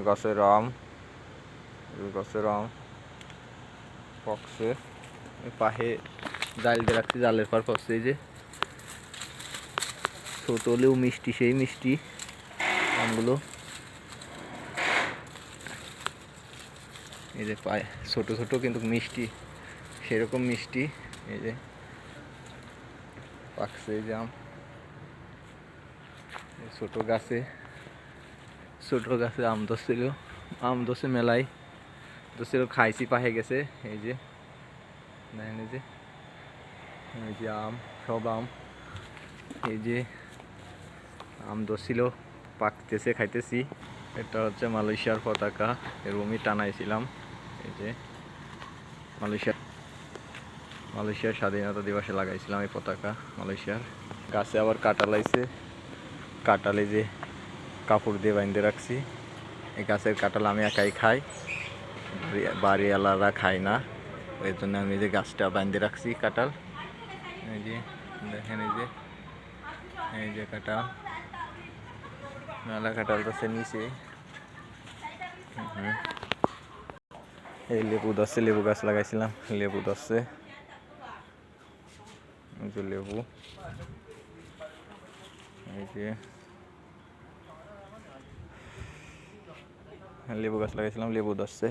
গাছের আম, গাছের আম পকছে, পাহে জাল দিয়ে রাখছি, জালের পর পকছে। এই যে ছোট হলেও মিষ্টি, সেই মিষ্টি আমগুলো। এই যে পায়ে ছোট ছোট কিন্তু মিষ্টি, সেরকম মিষ্টি। এই যে পাকছে এই যে আম, ছোট গাছে আম ধরছিল, আম ধরছে মেলাই ধরছিল, খাইছি পাহে গেছে। এই যে দেখেন, এই যে আম, সব আম। এই যে আম ধরছিল, পাকতেছে, খাইতেছি। এটা হচ্ছে মালয়েশিয়ার পতাকা, এরকমই টানাইছিলাম। এই যে মালয়েশিয়ার স্বাধীনতা দিবসে লাগাইছিলাম এই পতাকা মালয়েশিয়ার। গাছে আবার কাঁঠাল আইছে, কাঁঠালে যে কাপড় দিয়ে বাইন্ধে রাখছি। এই গাছের কাঁঠাল আমি একাই খাই, বাড়িওয়ালারা খায় না, এই জন্য আমি যে গাছটা বাইন্ধে রাখছি কাঁঠাল। এই যে দেখেন, এই যে কাঁঠাল, মেলা কাঁঠাল গাছে নিচে। এই লেবু ধরছে, লেবু গাছ লাগাইছিলাম, লেবু ধরছে। এই যে লেবু, এই যে লেবু গাছ লাগাইছিলাম, লেবু ধরছে।